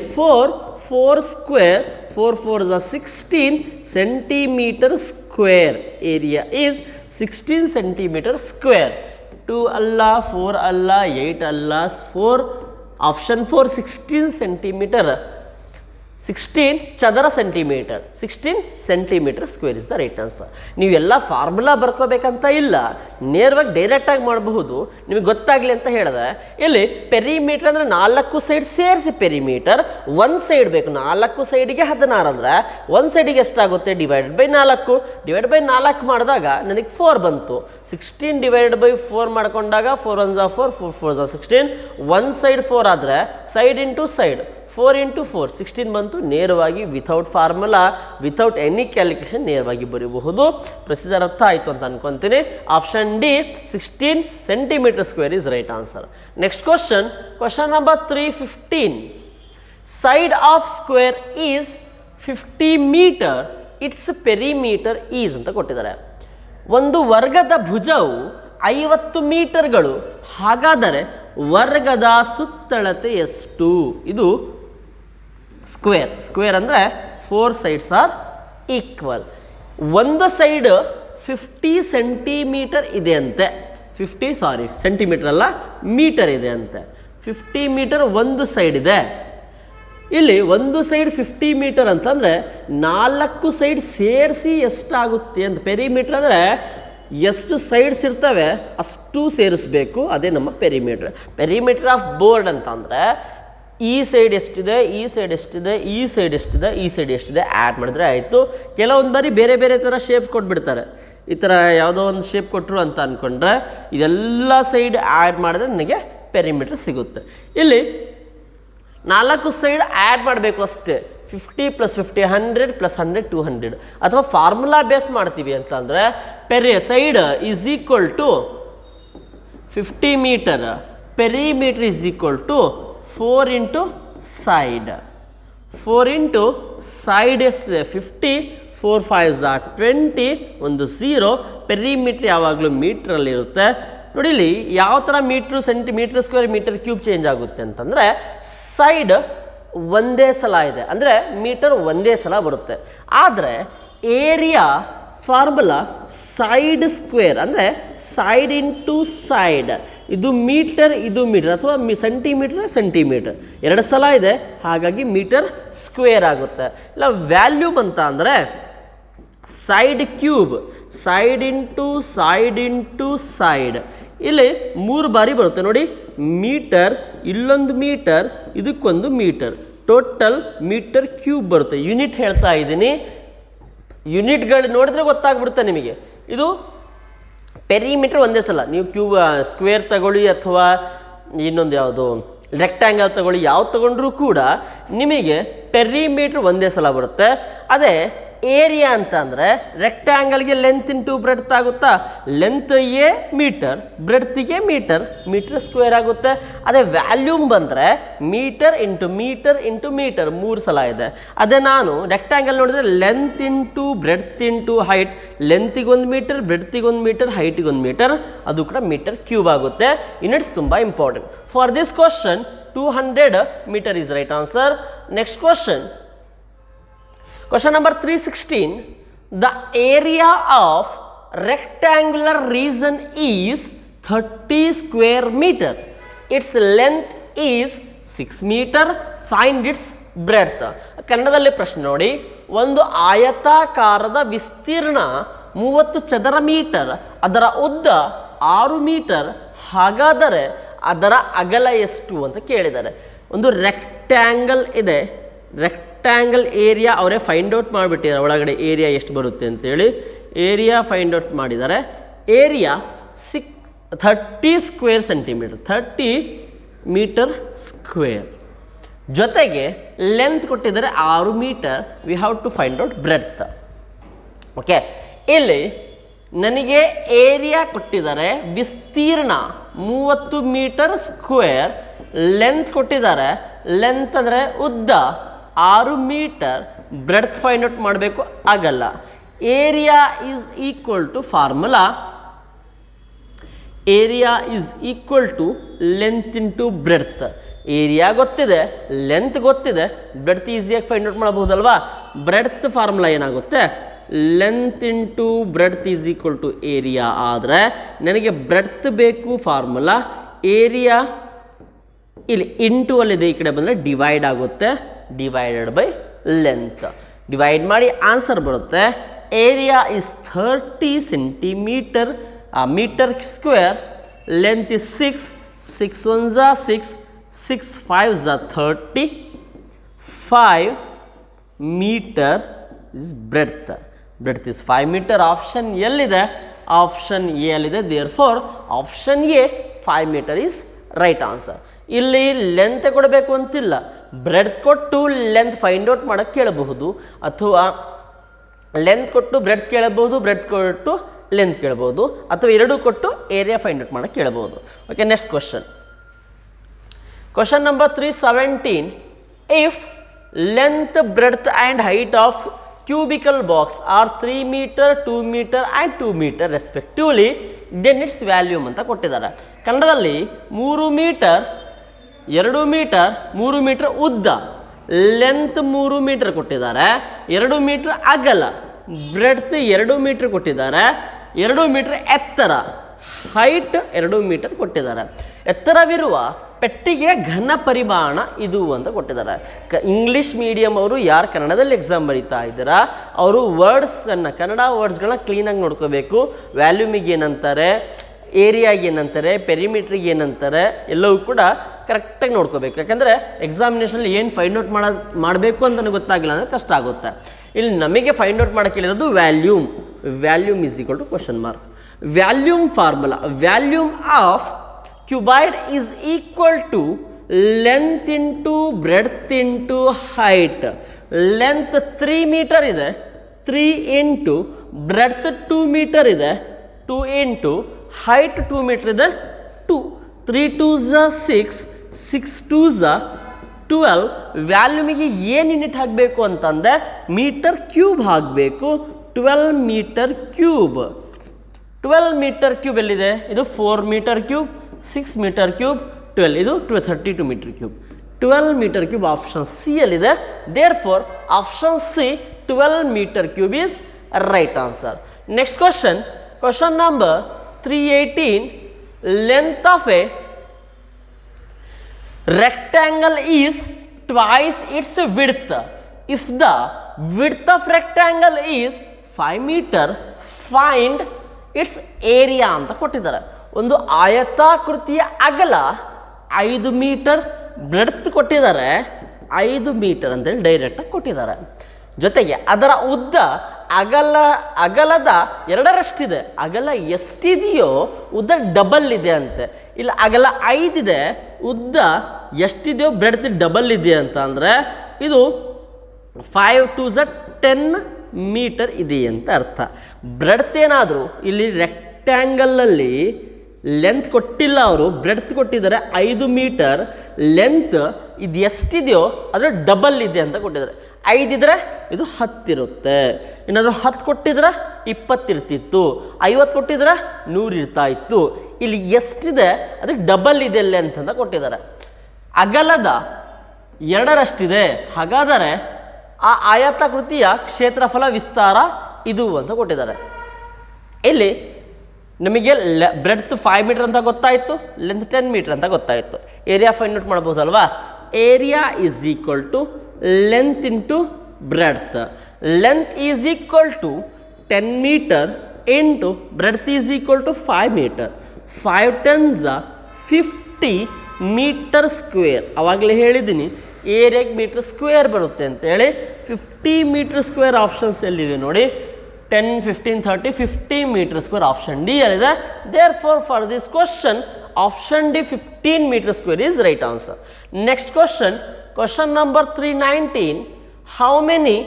4 square, 4 4s are 16 centimetre square. Area is 16 centimetre square. 2 ಅಲ್ಲ, 4 ಅಲ್ಲ, 8 ಅಲ್ಲ, 4. ಆಪ್ಷನ್ 4 16 ಸೆಂಟಿಮೀಟರ್, 16 ಚದರ centimetre, 16 centimetre square is the right answer. ನೀವೆಲ್ಲ ಫಾರ್ಮುಲಾ ಬರ್ಕೋಬೇಕಂತ ಇಲ್ಲ, ನೇರವಾಗಿ ಡೈರೆಕ್ಟಾಗಿ ಮಾಡಬಹುದು. ನಿಮಗೆ ಗೊತ್ತಾಗಲಿ ಅಂತ ಹೇಳಿದೆ. ಇಲ್ಲಿ ಪೆರಿಮೀಟರ್ ಅಂದರೆ 4 ಸೈಡ್ ಸೇರಿಸಿ ಪೆರಿಮೀಟರ್. ಒಂದು ಸೈಡ್ ಬೇಕು, 4 ಸೈಡಿಗೆ 16 ಅಂದರೆ ಒಂದು ಸೈಡಿಗೆ ಎಷ್ಟಾಗುತ್ತೆ? Divided by 4. ಡಿವೈಡ್ ಬೈ 4 ಮಾಡಿದಾಗ ನನಗೆ 4 ಬಂತು. 16 ಡಿವೈಡೆಡ್ ಬೈ 4 ಮಾಡ್ಕೊಂಡಾಗ 4 1s are 4, 4 4s are 16. ಒಂದು ಸೈಡ್ 4 ಆದರೆ ಸೈಡ್ ಇಂಟು ಸೈಡ್ 4 ಇಂಟು 4 16 ಬಂತು. ನೇರವಾಗಿ without formula, without any calculation ನೇರವಾಗಿ ಬರೀಬಹುದು. ಪ್ರೊಸೀಜರ್ ಅರ್ಥ ಆಯಿತು ಅಂತ ಅನ್ಕೊತೀನಿ. Option D 16 centimetre square is right answer. Next question, question number 315. Side of square is 50 metre, its perimeter is ಅಂತ ಕೊಟ್ಟಿದ್ದಾರೆ. ಒಂದು ವರ್ಗದ ಭುಜವು 50 ಮೀಟರ್ಗಳು, ಹಾಗಾದರೆ ವರ್ಗದ ಸುತ್ತಳತೆ ಎಷ್ಟು? ಇದು ಸ್ಕ್ವೇರ್ ಅಂದರೆ 4 ಸೈಡ್ಸ್ ಆರ್ ಈಕ್ವಲ್. ಒಂದು ಸೈಡ್ 50 ಸೆಂಟಿಮೀಟರ್ ಇದೆ ಅಂತೆ. ಸೆಂಟಿಮೀಟರ್ ಅಲ್ಲ ಮೀಟರ್ ಇದೆ ಅಂತೆ. 50 ಮೀಟರ್ ಒಂದು ಸೈಡ್ ಇದೆ. ಇಲ್ಲಿ ಒಂದು ಸೈಡ್ 50 ಮೀಟರ್ ಅಂತಂದರೆ 4 ಸೈಡ್ ಸೇರಿಸಿ ಎಷ್ಟಾಗುತ್ತೆ ಅಂತ. ಪೆರಿಮೀಟರ್ ಅಂದರೆ ಎಷ್ಟು ಸೈಡ್ಸ್ ಇರ್ತವೆ ಅಷ್ಟು ಸೇರಿಸ್ಬೇಕು, ಅದೇ ನಮ್ಮ ಪೆರಿಮೀಟರ್. ಪೆರಿಮೀಟರ್ ಆಫ್ ಬೋರ್ಡ್ ಅಂತಂದರೆ ಈ ಸೈಡ್ ಎಷ್ಟಿದೆ, ಈ ಸೈಡ್ ಎಷ್ಟಿದೆ, ಈ ಸೈಡ್ ಎಷ್ಟಿದೆ, ಈ ಸೈಡ್ ಎಷ್ಟಿದೆ ಆ್ಯಡ್ ಮಾಡಿದ್ರೆ ಆಯಿತು. ಕೆಲವೊಂದು ಬಾರಿ ಬೇರೆ ಬೇರೆ ಥರ ಶೇಪ್ ಕೊಟ್ಬಿಡ್ತಾರೆ. ಈ ಥರ ಯಾವುದೋ ಒಂದು ಶೇಪ್ ಕೊಟ್ಟರು ಅಂತ ಅಂದ್ಕೊಂಡ್ರೆ ಇದೆಲ್ಲ ಸೈಡ್ ಆ್ಯಡ್ ಮಾಡಿದ್ರೆ ನನಗೆ ಪೆರಿಮೀಟರ್ ಸಿಗುತ್ತೆ. ಇಲ್ಲಿ 4 ಸೈಡ್ ಆ್ಯಡ್ ಮಾಡಬೇಕು ಅಷ್ಟೇ. 50 + 50 100 + 100 200. ಅಥವಾ ಫಾರ್ಮುಲಾ ಬೇಸ್ ಮಾಡ್ತೀವಿ ಅಂತಂದರೆ side is equal to 50 metre, perimeter is equal to 4 × side. 4 × side ಎಷ್ಟಿದೆ 50, 4 5 20, ಒಂದು 0. ಪೆರಿಮೀಟ್ರ್ ಯಾವಾಗಲೂ ಮೀಟ್ರಲ್ಲಿರುತ್ತೆ. ನೋಡಿ ಇಲ್ಲಿ ಯಾವ ಥರ metre, centimetre square, metre cube change ಆಗುತ್ತೆ ಅಂತಂದರೆ ಸೈಡ್ ಒಂದೇ ಸಲ ಇದೆ, ಅಂದರೆ ಮೀಟರ್ ಒಂದೇ ಸಲ ಬರುತ್ತೆ. ಆದರೆ ಏರಿಯಾ ಫಾರ್ಮುಲಾ ಸೈಡ್ ಸ್ಕ್ವೇರ್, ಅಂದರೆ ಸೈಡ್ ಇಂಟು ಸೈಡ್. ಇದು ಮೀಟರ್, ಇದು ಮೀಟರ್, ಅಥವಾ ಸೆಂಟಿಮೀಟರ್ ಎರಡು ಸಲ ಇದೆ, ಹಾಗಾಗಿ ಮೀಟರ್ ಸ್ಕ್ವೇರ್ ಆಗುತ್ತೆ. ಇಲ್ಲ ವ್ಯಾಲ್ಯೂಮ್ ಅಂತ ಅಂದರೆ side cube, side into side. ಇಲ್ಲಿ 3 ಬಾರಿ ಬರುತ್ತೆ ನೋಡಿ. ಮೀಟರ್, ಇಲ್ಲೊಂದು ಮೀಟರ್, ಇದಕ್ಕೊಂದು ಮೀಟರ್, ಟೋಟಲ್ ಮೀಟರ್ ಕ್ಯೂಬ್ ಬರುತ್ತೆ. ಯೂನಿಟ್ ಹೇಳ್ತಾ ಇದ್ದೀನಿ, ಯೂನಿಟ್ಗಳು ನೋಡಿದ್ರೆ ಗೊತ್ತಾಗ್ಬಿಡುತ್ತೆ ನಿಮಗೆ. ಇದು ಪೆರಿಮೀಟರ್ ಒಂದೇ ಸಲ. ನೀವು ಸ್ಕ್ವೇರ್ ತಗೊಳ್ಳಿ ಅಥವಾ ಇನ್ನೊಂದು ಯಾವುದು ರೆಕ್ಟ್ಯಾಂಗಲ್ ತಗೊಳ್ಳಿ, ಯಾವ್ದು ತಗೊಂಡ್ರೂ ಕೂಡ ನಿಮಗೆ ಪೆರಿಮೀಟರ್ ಒಂದೇ ಸಲ ಬರುತ್ತೆ. ಅದೇ ಏರಿಯಾ ಅಂತ ಅಂದರೆ ರೆಕ್ಟ್ಯಾಂಗಲ್ಗೆ ಲೆಂತ್ ಇಂಟು ಬ್ರೆಡ್ತ್ ಆಗುತ್ತಾ, ಲೆಂತ್ಗೆ ಮೀಟರ್, ಬ್ರೆಡ್ತಿಗೆ ಮೀಟರ್ ಸ್ಕ್ವೇರ್ ಆಗುತ್ತೆ. ಅದೇ ವ್ಯಾಲ್ಯೂಮ್ ಬಂದರೆ ಮೀಟರ್ ಇಂಟು ಮೀಟರ್ 3 ಸಲ ಇದೆ. ಅದೇ ನಾನು ರೆಕ್ಟ್ಯಾಂಗಲ್ ನೋಡಿದ್ರೆ length into breadth into height, ಲೆಂತಿಗೊಂದು ಮೀಟರ್, ಬ್ರೆಡ್ತಿಗೊಂದು ಮೀಟರ್, ಹೈಟಿಗೊಂದು ಮೀಟರ್, ಅದು ಕೂಡ ಮೀಟರ್ ಕ್ಯೂಬ್ ಆಗುತ್ತೆ. ಯೂನಿಟ್ಸ್ ತುಂಬ important. For this question 200 metre is right answer. Next question, question number 316. The area of rectangular region is 30 square meter. Its length is 6 meter. Find its breadth. ಕನ್ನಡದಲ್ಲಿ ಪ್ರಶ್ನೆ ನೋಡಿ. ಒಂದು ಆಯತಾಕಾರದ ವಿಸ್ತೀರ್ಣ 30 ಚದರ ಮೀಟರ್, ಅದರ ಉದ್ದ 6 ಮೀಟರ್, ಹಾಗಾದರೆ ಅದರ ಅಗಲ ಎಷ್ಟು ಅಂತ ಕೇಳಿದ್ದಾರೆ. ಒಂದು ರೆಕ್ಟ್ಯಾಂಗಲ್ ಇದೆ, ರೆಕ್ಟ್ಯಾಂಗಲ್ ಏರಿಯಾ ಅವರೇ ಫೈಂಡ್ ಔಟ್ ಮಾಡಿಬಿಟ್ಟಿದ್ದಾರೆ, ಒಳಗಡೆ ಏರಿಯಾ ಎಷ್ಟು ಬರುತ್ತೆ ಅಂತೇಳಿ ಏರಿಯಾ ಫೈಂಡ್ ಔಟ್ ಮಾಡಿದ್ದಾರೆ. Area 30 square centimetre, 30 metre square, ಜೊತೆಗೆ ಲೆಂತ್ ಕೊಟ್ಟಿದ್ದಾರೆ 6 metre. We have to find out breadth. Okay, ಇಲ್ಲಿ ನನಗೆ ಏರಿಯಾ ಕೊಟ್ಟಿದ್ದಾರೆ, ವಿಸ್ತೀರ್ಣ 30 ಮೀಟರ್ ಸ್ಕ್ವೇರ್, ಲೆಂತ್ ಕೊಟ್ಟಿದ್ದಾರೆ, ಲೆಂತ್ ಅಂದರೆ ಉದ್ದ 6 ಮೀಟರ್, ಬ್ರೆಡ್ತ್ ಫೈಂಡ್ ಔಟ್ ಮಾಡಬೇಕು, ಆಗಲ್ಲ. Area is equal to formula, area is equal to length into breadth. Area ಗೊತ್ತಿದೆ, ಲೆಂತ್ ಗೊತ್ತಿದೆ, ಬ್ರೆಡ್ತ್ ಈಸಿಯಾಗಿ ಫೈಂಡ್ ಔಟ್ ಮಾಡಬಹುದಲ್ವಾ. ಬ್ರೆಡ್ತ್ ಫಾರ್ಮುಲಾ ಏನಾಗುತ್ತೆ, length into breadth is equal to area. ಆದರೆ ನನಗೆ ಬ್ರೆಡ್ತ್ ಬೇಕು, ಫಾರ್ಮುಲಾ ಏರಿಯಾ ಇಲ್ಲಿ ಇಂಟು ಅಲ್ಲಿದೆ, ಈ ಕಡೆ ಬಂದರೆ ಡಿವೈಡ್ ಆಗುತ್ತೆ, ಡಿವೈಡೆಡ್ ಬೈ ಲೆಂತ್. ಡಿವೈಡ್ ಮಾಡಿ ಆನ್ಸರ್ ಬರುತ್ತೆ. Area is 30 centimetre metre square, length is 6, 6 1 6, 6 5 30, 5 metre is breadth. Breadth is 5 metre. Option ಎಲ್ಲಿದೆ, ಆಪ್ಷನ್ ಎ ಅಲ್ಲಿದೆ. Therefore option A 5 metre is right answer. ಇಲ್ಲಿ ಲೆಂತ್ ಕೊಡಬೇಕು ಅಂತಿಲ್ಲ, ಬ್ರೆಡ್ತ್ ಕೊಟ್ಟು ಲೆಂತ್ ಫೈಂಡ್ ಔಟ್ ಮಾಡೋಕ್ಕೆ ಕೇಳಬಹುದು, ಅಥವಾ ಲೆಂತ್ ಕೊಟ್ಟು ಬ್ರೆಡ್ತ್ ಕೇಳಬಹುದು, ಬ್ರೆಡ್ತ್ ಕೊಟ್ಟು ಲೆಂತ್ ಕೇಳಬಹುದು, ಅಥವಾ ಎರಡೂ ಕೊಟ್ಟು ಏರಿಯಾ ಫೈಂಡ್ ಔಟ್ ಮಾಡೋಕ್ಕೆ ಕೇಳಬಹುದು. Okay, next question. Question number 317. If length, breadth and height of cubical box are 3 meter, 2 meter and 2 meter respectively, then its value ಅಂತ ಕೊಟ್ಟಿದ್ದಾರೆ. ಕನ್ನಡದಲ್ಲಿ 3 ಮೀಟರ್, 2 ಮೀಟರ್, 3 ಮೀಟರ್ ಉದ್ದ, ಲೆಂತ್ 3 ಮೀಟರ್ ಕೊಟ್ಟಿದ್ದಾರೆ, 2 ಮೀಟರ್ ಅಗಲ, ಬ್ರೆಡ್ತ್ 2 ಮೀಟರ್ ಕೊಟ್ಟಿದ್ದಾರೆ, 2 ಮೀಟರ್ ಎತ್ತರ, ಹೈಟ್ 2 ಮೀಟರ್ ಕೊಟ್ಟಿದ್ದಾರೆ. ಎತ್ತರವಿರುವ ಪೆಟ್ಟಿಗೆಯ ಘನ ಪರಿಮಾಣ ಇದು ಅಂತ ಕೊಟ್ಟಿದ್ದಾರೆ. ಇಂಗ್ಲೀಷ್ ಮೀಡಿಯಂ ಅವರು ಯಾರು ಕನ್ನಡದಲ್ಲಿ ಎಕ್ಸಾಮ್ ಬರೀತಾ ಇದ್ದೀರಾ ಅವರು ವರ್ಡ್ಸ್ಗಳನ್ನ ಕನ್ನಡ ವರ್ಡ್ಸ್ಗಳನ್ನ ಕ್ಲೀನಾಗಿ ನೋಡ್ಕೋಬೇಕು. ವ್ಯಾಲ್ಯೂಮಿಗೆ ಏನಂತಾರೆ, ಏರಿಯಾಗೆ ಏನಂತಾರೆ, ಪೆರಿಮೀಟ್ರಿಗೆ ಏನಂತಾರೆ ಎಲ್ಲವೂ ಕೂಡ ಕರೆಕ್ಟಾಗಿ ನೋಡ್ಕೋಬೇಕು. ಯಾಕಂದರೆ ಎಕ್ಸಾಮಿನೇಷನಲ್ಲಿ ಏನು ಫೈಂಡ್ ಔಟ್ ಮಾಡಬೇಕು ಅಂತ ಗೊತ್ತಾಗಿಲ್ಲ ಅಂದರೆ ಕಷ್ಟ ಆಗುತ್ತೆ. ಇಲ್ಲಿ ನಮಗೆ ಫೈಂಡ್ ಔಟ್ ಮಾಡೋಕ್ಕೆ ಹೇಳಿರೋದು volume is equal to question mark. Volume formula, volume of cuboid is equal to length into breadth into height. Length 3 metre ಇದೆ, 3 ಇಂಟು ಬ್ರೆಡ್ತ್ 2 ಮೀಟರ್ ಇದೆ, 2 ಇಂಟು ಹೈಟ್ 2 ಮೀಟರ್ ಇದೆ, 2. 3 2s 6, 6 2s 12. ವ್ಯಾಲ್ಯೂಮಿಗೆ ಏನು ಯೂನಿಟ್ ಹಾಕಬೇಕು ಅಂತಂದರೆ ಮೀಟರ್ ಕ್ಯೂಬ್ ಹಾಕಬೇಕು. 12 ಮೀಟರ್ ಕ್ಯೂಬ್. 12 ಮೀಟರ್ ಕ್ಯೂಬ್ ಎಲ್ಲಿದೆ? ಇದು 4 ಮೀಟರ್ ಕ್ಯೂಬ್, 6 ಮೀಟರ್ ಕ್ಯೂಬ್, 12. ಇದು 32 metre cube. 12 metre cube option C ಅಲ್ಲಿದೆ. There for option C 12 metre cube is right answer. Next question number 318. Length of a rectangle is twice its width. If the width of rectangle is 5 meter, find its area ಅಂತ ಕೊಟ್ಟಿದ್ದಾರೆ. ಒಂದು ಆಯತಾಕೃತಿಯ ಅಗಲ 5 ಮೀಟರ್, ಬ್ರೆಡ್ತ್ ಕೊಟ್ಟಿದ್ದಾರೆ 5 ಮೀಟರ್ ಅಂತೇಳಿ ಡೈರೆಕ್ಟಾಗಿ ಕೊಟ್ಟಿದ್ದಾರೆ. ಜೊತೆಗೆ ಅದರ ಉದ್ದ ಅಗಲದ 2ರಷ್ಟಿದೆ. ಅಗಲ ಎಷ್ಟಿದೆಯೋ ಉದ್ದ ಡಬಲ್ ಇದೆ ಅಂತೆ. ಇಲ್ಲ ಅಗಲ 5 ಇದೆ, ಉದ್ದ ಎಷ್ಟಿದೆಯೋ ಬ್ರೆಡ್ತ್ ಡಬಲ್ ಇದೆ ಅಂತ ಅಂದರೆ ಇದು 5 2s 10 ಮೀಟರ್ ಇದೆ ಅಂತ ಅರ್ಥ. ಬ್ರೆಡ್ತ್ ಏನಾದರೂ ಇಲ್ಲಿ ರೆಕ್ಟ್ಯಾಂಗಲಲ್ಲಿ ಲೆಂತ್ ಕೊಟ್ಟಿಲ್ಲ, ಅವರು ಬ್ರೆಡ್ತ್ ಕೊಟ್ಟಿದ್ದಾರೆ 5 ಮೀಟರ್. ಲೆಂತ್ ಇದು ಎಷ್ಟಿದೆಯೋ ಅದರ ಡಬಲ್ ಇದೆ ಅಂತ ಕೊಟ್ಟಿದ್ದಾರೆ. 5 ಇದ್ದರೆ ಇದು 10 ಇರುತ್ತೆ. ಏನಾದರೂ 10 ಕೊಟ್ಟಿದ್ರೆ 20 ಇರ್ತಿತ್ತು, 50 ಕೊಟ್ಟಿದ್ರೆ 100 ಇರ್ತಾ ಇತ್ತು. ಇಲ್ಲಿ ಎಷ್ಟಿದೆ ಅದಕ್ಕೆ ಡಬಲ್ ಇದೆ ಲೆಂತ್ ಅಂತ ಕೊಟ್ಟಿದ್ದಾರೆ. ಅಗಲದ 2ರಷ್ಟಿದೆ, ಹಾಗಾದರೆ ಆ ಆಯತಾಕೃತಿಯ ಕ್ಷೇತ್ರಫಲ ವಿಸ್ತಾರ ಇದು ಅಂತ ಕೊಟ್ಟಿದ್ದಾರೆ. ಇಲ್ಲಿ ನಮಗೆ ಬ್ರೆಡ್ತ್ 5 ಮೀಟರ್ ಅಂತ ಗೊತ್ತಾಯಿತು, ಲೆಂತ್ 10 ಮೀಟರ್ ಅಂತ ಗೊತ್ತಾಯಿತು. ಏರಿಯಾ ಫೈಂಡ್ ಔಟ್ ಮಾಡ್ಬೋದಲ್ವಾ? Area is equal to length into breadth. Length is equal to 10 metre into breadth is equal to 5 metre. 5 10s 50 metre square. ಅವಾಗಲೇ ಹೇಳಿದ್ದೀನಿ ಏರಿಯಾಗೆ ಮೀಟರ್ ಸ್ಕ್ವೇರ್ ಬರುತ್ತೆ ಅಂತೇಳಿ. 50 ಮೀಟರ್ ಸ್ಕ್ವೇರ್ ಆಪ್ಷನ್ಸ್ ಎಲ್ಲಿದೆ ನೋಡಿ, 10 15 30 50 ಮೀಟರ್ ಸ್ಕ್ವೇರ್ ಆಪ್ಷನ್ ಡಿ ಅಲ್ಲಿದೆ. There for this question option D 15 metre square is right answer. Next question number 319. How many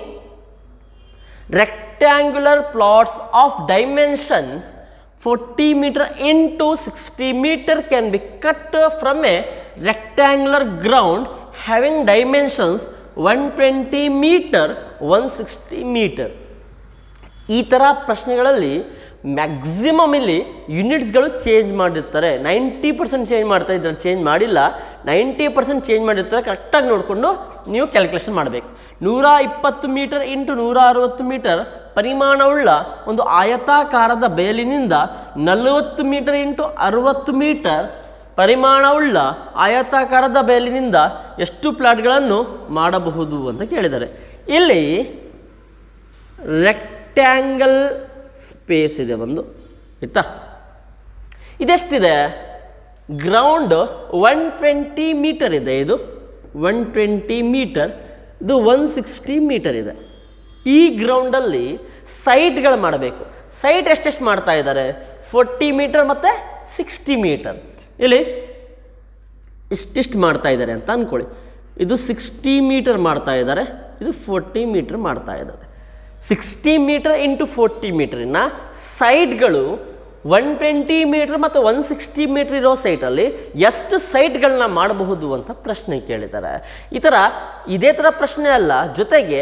rectangular plots of dimension 40 meter into 60 meter can be cut from a rectangular ground having dimensions 120 meter 160 meter. ಈ ಥರ ಪ್ರಶ್ನೆಗಳಲ್ಲಿ ಮ್ಯಾಕ್ಸಿಮಮ್ ಇಲ್ಲಿ ಯೂನಿಟ್ಸ್ಗಳು ಚೇಂಜ್ ಮಾಡಿರ್ತಾರೆ. 90% ಚೇಂಜ್ ಮಾಡ್ತಾ ಇದ್ದಾರೆ, ಚೇಂಜ್ ಮಾಡಿಲ್ಲ. 90% ಚೇಂಜ್ ಮಾಡಿರ್ತಾರೆ. ಕರೆಕ್ಟಾಗಿ ನೋಡಿಕೊಂಡು ನೀವು ಕ್ಯಾಲ್ಕುಲೇಷನ್ ಮಾಡಬೇಕು. 120 ಮೀಟರ್ ಇಂಟು 160 ಮೀಟರ್ ಪರಿಮಾಣವುಳ್ಳ ಒಂದು ಆಯತಾಕಾರದ ಬಯಲಿನಿಂದ 40 ಮೀಟರ್ ಇಂಟು 60 ಮೀಟರ್ ಪರಿಮಾಣವುಳ್ಳ ಆಯತಾಕಾರದ ಬಯಲಿನಿಂದ ಎಷ್ಟು ಪ್ಲಾಟ್ಗಳನ್ನು ಮಾಡಬಹುದು ಅಂತ ಕೇಳಿದ್ದಾರೆ. ಇಲ್ಲಿ ರೆಕ್ಟ್ಯಾಂಗಲ್ ಸ್ಪೇಸ್ ಇದೆ ಒಂದು, ಆಯಿತಾ? ಇದೆಷ್ಟಿದೆ? ಗ್ರೌಂಡ್ 120 ಮೀಟರ್ ಇದೆ. ಇದು 120 ಮೀಟರ್, ಇದು 160 ಮೀಟರ್ ಇದೆ. ಈ ಗ್ರೌಂಡಲ್ಲಿ ಸೈಟ್ಗಳು ಮಾಡಬೇಕು. ಸೈಟ್ ಎಷ್ಟೆಷ್ಟು ಮಾಡ್ತಾ ಇದ್ದಾರೆ? 40 ಮೀಟರ್ ಮತ್ತು 60 ಮೀಟರ್. ಇಲ್ಲಿ ಇಷ್ಟಿಷ್ಟು ಮಾಡ್ತಾ ಇದ್ದಾರೆ ಅಂತ ಅಂದ್ಕೊಳ್ಳಿ. ಇದು 60 ಮೀಟರ್ ಮಾಡ್ತಾ ಇದ್ದಾರೆ, ಇದು 40 ಮೀಟರ್ ಮಾಡ್ತಾ ಇದ್ದಾರೆ. 60 ಮೀಟರ್ ಇಂಟು 40 ಮೀಟರಿನ ಸೈಟ್ಗಳು 120 ಮೀಟರ್ ಮತ್ತು 160 ಮೀಟರ್ ಇರೋ ಸೈಟಲ್ಲಿ ಎಷ್ಟು ಸೈಟ್ಗಳನ್ನ ಮಾಡಬಹುದು ಅಂತ ಪ್ರಶ್ನೆ ಕೇಳಿದ್ದಾರೆ. ಇದೇ ಥರ ಪ್ರಶ್ನೆ ಅಲ್ಲ, ಜೊತೆಗೆ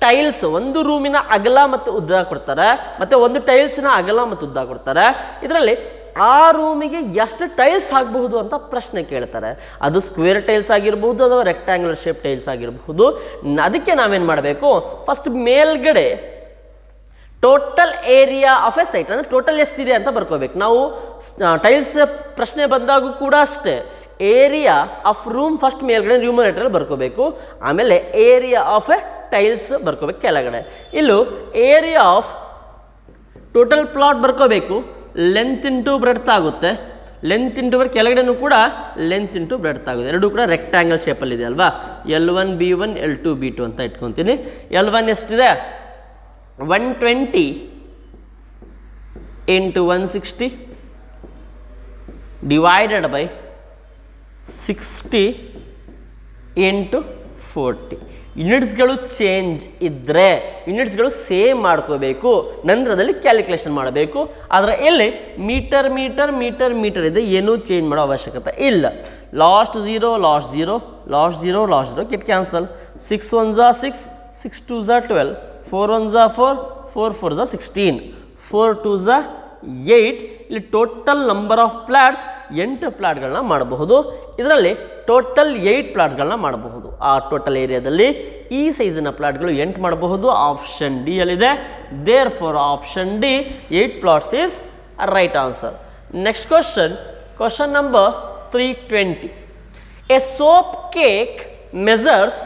ಟೈಲ್ಸ್, ಒಂದು ರೂಮಿನ ಅಗಲ ಮತ್ತು ಉದ್ದ ಕೊಡ್ತಾರೆ, ಮತ್ತು ಒಂದು ಟೈಲ್ಸಿನ ಅಗಲ ಮತ್ತು ಉದ್ದ ಕೊಡ್ತಾರೆ. ಇದರಲ್ಲಿ ಆ ರೂಮಿಗೆ ಎಷ್ಟು ಟೈಲ್ಸ್ ಹಾಕಬಹುದು ಅಂತ ಪ್ರಶ್ನೆ ಕೇಳ್ತಾರೆ. ಅದು ಸ್ಕ್ವೇರ್ ಟೈಲ್ಸ್ ಆಗಿರ್ಬೋದು ಅಥವಾ ರೆಕ್ಟ್ಯಾಂಗ್ಯುಲರ್ ಶೇಪ್ ಟೈಲ್ಸ್ ಆಗಿರಬಹುದು. ಅದಕ್ಕೆ ನಾವೇನು ಮಾಡಬೇಕು, ಫಸ್ಟ್ ಮೇಲ್ಗಡೆ total area of a site ಅಂದರೆ ಟೋಟಲ್ ಎಷ್ಟಿದೆ ಅಂತ ಬರ್ಕೋಬೇಕು. ನಾವು ಟೈಲ್ಸ್ ಪ್ರಶ್ನೆ ಬಂದಾಗೂ ಕೂಡ ಅಷ್ಟೇ, ಏರಿಯಾ ಆಫ್ ರೂಮ್ ಫಸ್ಟ್ ಮೇಲ್ಗಡೆ ನ್ಯೂಮರೇಟರ್ ಬರ್ಕೋಬೇಕು, ಆಮೇಲೆ ಏರಿಯಾ ಆಫ್ ಎ ಟೈಲ್ಸ್ ಬರ್ಕೋಬೇಕು ಕೆಳಗಡೆ. ಇಲ್ಲೂ ಏರಿಯಾ ಆಫ್ ಟೋಟಲ್ ಪ್ಲಾಟ್ ಬರ್ಕೋಬೇಕು, ಲೆಂತ್ ಇಂಟು ಬ್ರೆಡ್ತ್ ಆಗುತ್ತೆ, ಲೆಂತ್ ಇಂಟು ಕೆಳಗಡೆನೂ ಕೂಡ ಲೆಂತ್ ಇಂಟು ಬ್ರೆಡ್ತ್ ಆಗುತ್ತೆ. ಎರಡೂ ಕೂಡ ರೆಕ್ಟ್ಯಾಂಗಲ್ ಶೇಪಲ್ಲಿದೆ ಅಲ್ವಾ. L1 B1 L2 B2 ಅಂತ ಇಟ್ಕೊತೀನಿ. L1 ಎಷ್ಟಿದೆ 120 ಇಂಟು 160 ಡಿವೈಡೆಡ್ ಬೈ 60 ಇಂಟು 40. ಯೂನಿಟ್ಸ್ಗಳು ಚೇಂಜ್ ಇದ್ದರೆ ಯೂನಿಟ್ಸ್ಗಳು ಸೇಮ್ ಮಾಡ್ಕೋಬೇಕು, ನಂತರದಲ್ಲಿ ಕ್ಯಾಲ್ಕುಲೇಷನ್ ಮಾಡಬೇಕು. ಆದರೆ ಇಲ್ಲಿ ಮೀಟರ್ ಮೀಟರ್ ಮೀಟರ್ ಮೀಟರ್ ಇದೆ, ಏನೂ ಚೇಂಜ್ ಮಾಡೋ ಅವಶ್ಯಕತೆ ಇಲ್ಲ. Last 0 last 0 last 0 last 0 kit cancel. 6 1 6 6 2 12 4 1 4 4 4 16 4 2 8. ಇಲ್ಲಿ ಟೋಟಲ್ ನಂಬರ್ ಆಫ್ ಪ್ಲಾಟ್ಸ್ 8 ಪ್ಲಾಟ್ಗಳನ್ನ ಮಾಡಬಹುದು. ಇದರಲ್ಲಿ ಟೋಟಲ್ 8 ಪ್ಲಾಟ್ಗಳನ್ನ ಮಾಡಬಹುದು. ಆ ಟೋಟಲ್ ಏರಿಯಾದಲ್ಲಿ ಈ ಸೈಜಿನ ಪ್ಲಾಟ್ಗಳು 8 ಮಾಡಬಹುದು. ಆಪ್ಷನ್ ಡಿ ಅಲ್ಲಿದೆ. There for option D 8 plots is right answer. Next question number 320. A soap cake measures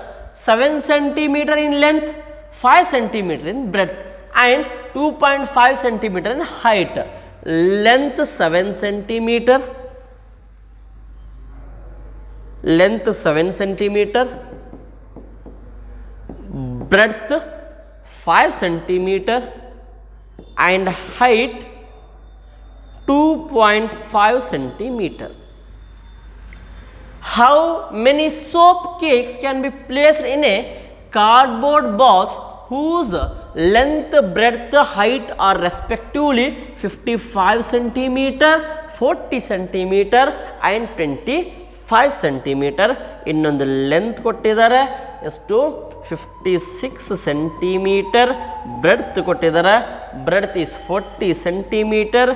7 centimeter in length, 5 centimeter in breadth and 2.5 centimeter in height. Length 7 centimeter, length 7 centimeter, breadth 5 centimeter and height 2.5 centimeter. How many soap cakes can be placed in a cardboard box whose length, breadth, height are respectively 55 centimeter, 40 centimeter and 25 centimeter? ಇನ್ನೊಂದು ಲೆಂತ್ ಕೊಟ್ಟಿದ್ದಾರೆ, ಎಷ್ಟು 56 ಸೆಂಟಿಮೀಟರ್. ಬ್ರೆಡ್ತ್ ಕೊಟ್ಟಿದ್ದಾರೆ, ಬ್ರೆಡ್ತ್ ಈಸ್ 40 ಸೆಂಟಿಮೀಟರ್.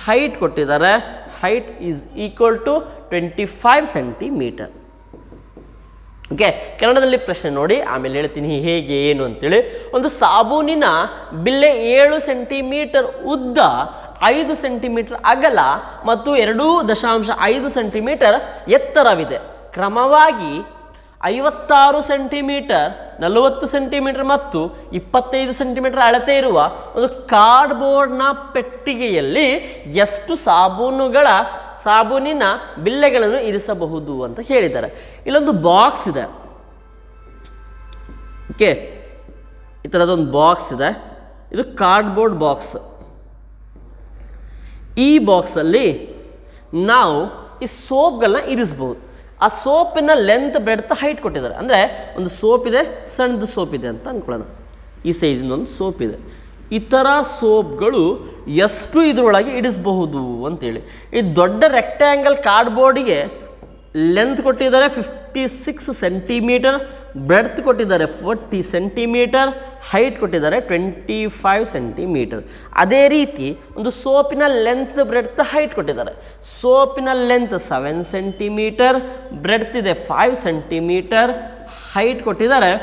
ಹೈಟ್ ಕೊಟ್ಟಿದ್ದಾರೆ, height is equal to 25 centimetre. Okay, ಕನ್ನಡದಲ್ಲಿ ಪ್ರಶ್ನೆ ನೋಡಿ, ಆಮೇಲೆ ಹೇಳ್ತೀನಿ ಹೇಗೆ ಏನು ಅಂತೇಳಿ. ಒಂದು ಸಾಬೂನಿನ ಬಿಲ್ಲೆ 7 ಸೆಂಟಿಮೀಟರ್ ಉದ್ದ, 5 ಸೆಂಟಿಮೀಟರ್ ಅಗಲ ಮತ್ತು 2.5 ಸೆಂಟಿಮೀಟರ್ ಎತ್ತರವಿದೆ. ಕ್ರಮವಾಗಿ 56 ಸೆಂಟಿಮೀಟರ್, 40 ಸೆಂಟಿಮೀಟರ್ ಮತ್ತು 25 ಸೆಂಟಿಮೀಟರ್ ಅಳತೆ ಇರುವ ಒಂದು ಕಾರ್ಡ್ಬೋರ್ಡ್ನ ಪೆಟ್ಟಿಗೆಯಲ್ಲಿ ಎಷ್ಟು ಸಾಬೂನಿನ ಬಿಲ್ಲೆಗಳನ್ನು ಇರಿಸಬಹುದು ಅಂತ ಹೇಳಿದ್ದಾರೆ. ಇಲ್ಲೊಂದು ಬಾಕ್ಸ್ ಇದೆ. ಓಕೆ, ಈ ಥರದೊಂದು ಬಾಕ್ಸ್ ಇದೆ. ಇದು ಕಾರ್ಡ್ಬೋರ್ಡ್ ಬಾಕ್ಸ್. ಈ ಬಾಕ್ಸಲ್ಲಿ ನಾವು ಈ ಸೋಪ್ಗಳನ್ನ ಇರಿಸ್ಬೋದು. ಆ ಸೋಪಿನ ಲೆಂತ್, ಬ್ರೆಡ್ತ್, ಹೈಟ್ ಕೊಟ್ಟಿದ್ದಾರೆ. ಅಂದರೆ ಒಂದು ಸೋಪ್ ಇದೆ, ಸಣ್ಣದು ಸೋಪ್ ಇದೆ ಅಂತ ಅಂದ್ಕೊಳ್ಳೋಣ. ಈ ಸೈಜಿನ ಒಂದು ಸೋಪ್ ಇದೆ. ಈ ಥರ ಸೋಪ್ಗಳು ಎಷ್ಟು ಇದರೊಳಗೆ ಇಡಿಸಬಹುದು ಅಂತೇಳಿ. ಈ ದೊಡ್ಡ ರೆಕ್ಟ್ಯಾಂಗಲ್ ಕಾರ್ಡ್ಬೋರ್ಡಿಗೆ ಲೆಂತ್ ಕೊಟ್ಟಿದ್ದಾರೆ 56 ಸೆಂಟಿಮೀಟರ್, ಬ್ರೆಡ್ತ್ ಕೊಟ್ಟಿದ್ದಾರೆ 40 ಸೆಂಟಿಮೀಟರ್, ಹೈಟ್ ಕೊಟ್ಟಿದ್ದಾರೆ 25 ಸೆಂಟಿಮೀಟರ್. ಅದೇ ರೀತಿ ಒಂದು ಸೋಪಿನ ಲೆಂತ್, ಬ್ರೆಡ್ತ್, ಹೈಟ್ ಕೊಟ್ಟಿದ್ದಾರೆ. ಸೋಪಿನ ಲೆಂತ್ 7 ಸೆಂಟಿಮೀಟರ್, ಬ್ರೆಡ್ತ್ ಇದೆ 5 ಸೆಂಟಿಮೀಟರ್, ಹೈಟ್ ಕೊಟ್ಟಿದ್ದಾರೆ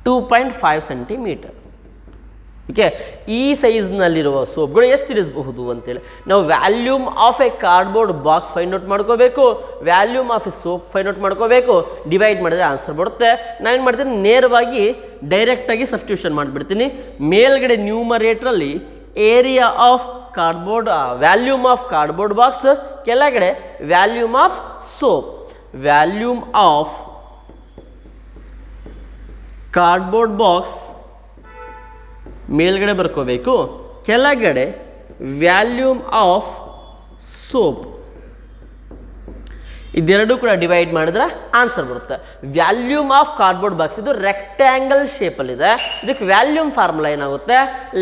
2.5 ಸೆಂಟಿಮೀಟರ್. ಓಕೆ, ಈ ಸೈಜ್ನಲ್ಲಿರುವ ಸೋಪ್ಗಳು ಎಷ್ಟು ಇರಿಸಬಹುದು ಅಂತೇಳಿ ನಾವು volume of a cardboard box find out ಮಾಡ್ಕೋಬೇಕು, volume of a soap find out ಮಾಡ್ಕೋಬೇಕು. ಡಿವೈಡ್ ಮಾಡಿದ್ರೆ ಆನ್ಸರ್ ಬರುತ್ತೆ. ನಾನೇನು ಮಾಡ್ತೀನಿ, ನೇರವಾಗಿ ಡೈರೆಕ್ಟಾಗಿ ಸಬ್ಸ್ಟಿಟ್ಯೂಷನ್ ಮಾಡಿಬಿಡ್ತೀನಿ. ಮೇಲ್ಗಡೆ ನ್ಯೂಮರೇಟ್ರಲ್ಲಿ area of cardboard, volume of cardboard box, ಕೆಳಗಡೆ volume of soap. Volume of cardboard box ಮೇಲ್ಗಡೆ ಬರ್ಕೋಬೇಕು, ಕೆಳಗಡೆ ವ್ಯಾಲ್ಯೂಮ್ ಆಫ್ ಸೋಪ್. ಇದೆರಡೂ ಕೂಡ ಡಿವೈಡ್ ಮಾಡಿದ್ರೆ ಆನ್ಸರ್ ಬರುತ್ತೆ. ವ್ಯಾಲ್ಯೂಮ್ ಆಫ್ ಕಾರ್ಡ್ಬೋರ್ಡ್ ಬಾಕ್ಸ್ ಇದು ರೆಕ್ಟ್ಯಾಂಗಲ್ ಶೇಪಲ್ಲಿದೆ. ಇದಕ್ಕೆ ವ್ಯಾಲ್ಯೂಮ್ ಫಾರ್ಮುಲಾ ಏನಾಗುತ್ತೆ,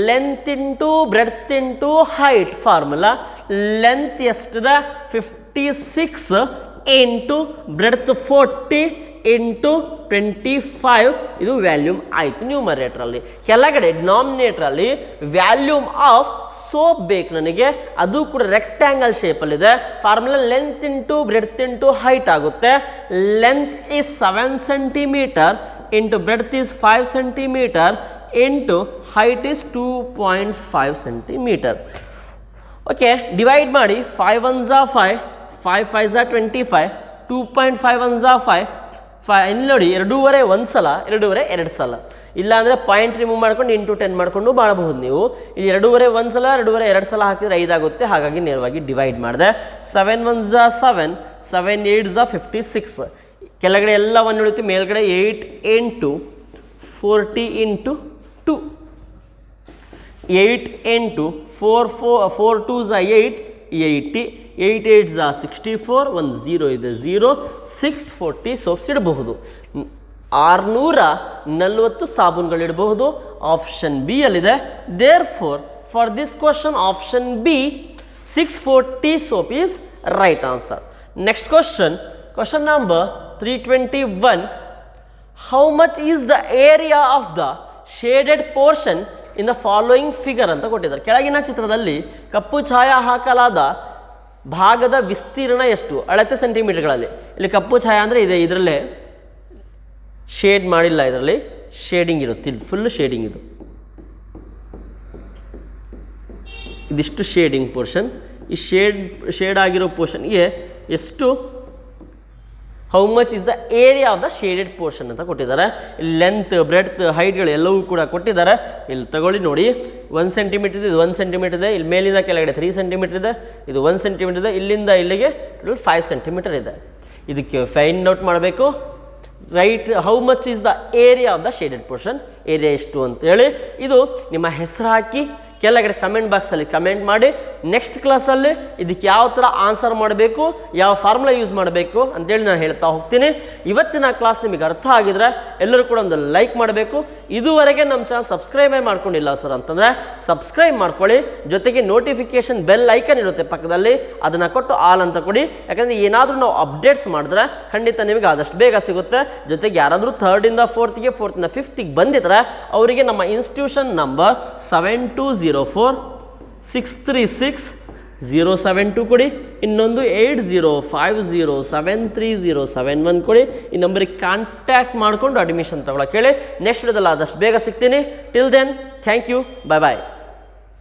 length into breadth into height formula. Length ಎಷ್ಟಿದೆ 56 ಇಂಟು ಬ್ರೆಡ್ತ್ 40 ಇಂಟು 25, ಇದು ವ್ಯಾಲ್ಯೂಮ್ ಆಯಿತು ನ್ಯೂಮರೇಟ್ರಲ್ಲಿ. ಕೆಳಗಡೆ ಡಿನಾಮಿನೇಟ್ರಲ್ಲಿ ವ್ಯಾಲ್ಯೂಮ್ ಆಫ್ ಸೋಪ್ ಬೇಕು ನನಗೆ, ಅದು ಕೂಡ ರೆಕ್ಟ್ಯಾಂಗಲ್ ಶೇಪಲ್ಲಿದೆ. Formula length into breadth into height ಆಗುತ್ತೆ. Length is 7 centimetre into breadth is 5 centimetre into height is 2.5 centimetre. Okay, divide ಮಾಡಿ. 5 1 ಝಾ 5, 5 5 ಝಾ 25, 2.5 1 ಝಾ 5, ಇಲ್ಲಿ ನೋಡಿ 2.5 ಒಂದು ಸಲ, 2.5 ಎರಡು ಸಲ. ಇಲ್ಲಾಂದರೆ ಪಾಯಿಂಟ್ ರಿಮೂವ್ ಮಾಡ್ಕೊಂಡು ಇಂಟು 10 ಮಾಡಿಕೊಂಡು ಮಾಡಬಹುದು ನೀವು. ಇಲ್ಲಿ 2.5 ಒಂದು ಸಲ, 2.5 ಎರಡು ಸಲ ಹಾಕಿದರೆ 5 ಆಗುತ್ತೆ. ಹಾಗಾಗಿ ನೇರವಾಗಿ ಡಿವೈಡ್ ಮಾಡಿದೆ. 7 1 ಝಾ 7, 7 8 ಝಾ 56. ಕೆಳಗಡೆ ಎಲ್ಲ 1 ಉಳಿತು, ಮೇಲ್ಗಡೆ 8 ಇಂಟು 40 ಇಂಟು 2, 8 ಇಂಟು 4 2 ಝಾ 8, 80, 8 8 ಝಾ 64, 1 0 ಇದೆ 0, 640 ಸೋಪ್ಸ್ ಇಡಬಹುದು. 640 ಸಾಬೂನುಗಳಿಡಬಹುದು. ಆಪ್ಷನ್ ಬಿ ಅಲ್ಲಿದೆ. There for this question option B 640 soap is right answer. Next question number 321. How much is the area of the shaded portion in the following figure ಅಂತ ಕೊಟ್ಟಿದ್ದಾರೆ. ಕೆಳಗಿನ ಚಿತ್ರದಲ್ಲಿ ಕಪ್ಪು ಛಾಯಾ ಹಾಕಲಾದ ಭಾಗದ ವಿಸ್ತೀರ್ಣ ಎಷ್ಟು? ಅಳತೆ ಸೆಂಟಿಮೀಟರ್ಗಳಲ್ಲಿ. ಇಲ್ಲಿ ಕಪ್ಪು ಛಾಯಾ ಅಂದರೆ ಇದೆ, ಇದರಲ್ಲೇ ಶೇಡ್ ಮಾಡಿಲ್ಲ, ಇದರಲ್ಲಿ ಶೇಡಿಂಗ್ ಇರುತ್ತೆ. ಇಲ್ಲಿ ಫುಲ್ ಶೇಡಿಂಗ್ ಇದು, ಇದಿಷ್ಟು ಶೇಡಿಂಗ್ ಪೋರ್ಷನ್. ಈ ಶೇಡ್ ಆಗಿರೋ ಪೋರ್ಷನ್ಗೆ ಎಷ್ಟು, how much is the area of the shaded portion ಅಂತ ಕೊಟ್ಟಿದ್ದಾರೆ. ಇಲ್ಲಿ ಲೆಂತ್, ಬ್ರೆಡ್ತ್, ಹೈಟ್ಗಳು ಎಲ್ಲವೂ ಕೂಡ ಕೊಟ್ಟಿದ್ದಾರೆ. ಇಲ್ಲಿ ತಗೊಳ್ಳಿ ನೋಡಿ, 1 ಸೆಂಟಿಮೀಟರ್ ಇದೆ, ಇದು 1 ಸೆಂಟಿಮೀಟರ್ ಇದೆ. ಇಲ್ಲಿ ಮೇಲಿಂದ ಕೆಳಗಡೆ 3 ಸೆಂಟಿಮೀಟರ್ ಇದೆ, ಇದು 1 ಸೆಂಟಿಮೀಟರ್ ಇದೆ. ಇಲ್ಲಿಂದ ಇಲ್ಲಿಗೆ 5 ಸೆಂಟಿಮೀಟರ್ ಇದೆ. ಇದಕ್ಕೆ ಫೈಂಡ್ ಔಟ್ ಮಾಡಬೇಕು. Right, how much is the area of the shaded portion, area ಎಷ್ಟು ಅಂತೇಳಿ. ಇದು ನಿಮ್ಮ ಹೆಸರು ಹಾಕಿ ಕೆಳಗಡೆ ಕಮೆಂಟ್ ಬಾಕ್ಸಲ್ಲಿ ಕಮೆಂಟ್ ಮಾಡಿ. ನೆಕ್ಸ್ಟ್ ಕ್ಲಾಸಲ್ಲಿ ಇದಕ್ಕೆ ಯಾವ ಥರ ಆನ್ಸರ್ ಮಾಡಬೇಕು, ಯಾವ ಫಾರ್ಮುಲಾ ಯೂಸ್ ಮಾಡಬೇಕು ಅಂತೇಳಿ ನಾನು ಹೇಳ್ತಾ ಹೋಗ್ತೀನಿ. ಇವತ್ತಿನ ಕ್ಲಾಸ್ ನಿಮಗೆ ಅರ್ಥ ಆಗಿದ್ರೆ ಎಲ್ಲರೂ ಕೂಡ ಒಂದು ಲೈಕ್ ಮಾಡಬೇಕು. ಇದುವರೆಗೆ ನಮ್ಮ ಚಾನಲ್ ಸಬ್ಸ್ಕ್ರೈಬೇ ಮಾಡ್ಕೊಂಡಿಲ್ಲ ಸರ್ ಅಂತಂದರೆ ಸಬ್ಸ್ಕ್ರೈಬ್ ಮಾಡ್ಕೊಳ್ಳಿ. ಜೊತೆಗೆ ನೋಟಿಫಿಕೇಷನ್ ಬೆಲ್ ಐಕನ್ ಇರುತ್ತೆ ಪಕ್ಕದಲ್ಲಿ, ಅದನ್ನು ಕೊಟ್ಟು ಆಲ್ ಅಂತ ಕೊಡಿ. ಯಾಕಂದರೆ ಏನಾದರೂ ನಾವು ಅಪ್ಡೇಟ್ಸ್ ಮಾಡಿದ್ರೆ ಖಂಡಿತ ನಿಮಗೆ ಆದಷ್ಟು ಬೇಗ ಸಿಗುತ್ತೆ. ಜೊತೆಗೆ ಯಾರಾದರೂ 3rd ಇಂದ 4th ಗೆ 4th ಇಂದ 5th ಗೆ ಬಂದಿದ್ರೆ ಅವರಿಗೆ ನಮ್ಮ ಇನ್ಸ್ಟಿಟ್ಯೂಷನ್ ನಂಬರ್ 7204-636-072 ಕೊಡಿ. ಇನ್ನೊಂದು 8050730771 ಕೊಡಿ. ಈ ನಂಬರಿಗೆ ಕಾಂಟ್ಯಾಕ್ಟ್ ಮಾಡಿಕೊಂಡು ಅಡ್ಮಿಷನ್ ತಗೊಳ್ಳೋಕೆ ಹೇಳಿ. ನೆಕ್ಸ್ಟ್ ವಿಡಿಯೋದಲ್ಲಿ ಆದಷ್ಟು ಬೇಗ ಸಿಗ್ತೀನಿ. Till then, thank you, bye bye.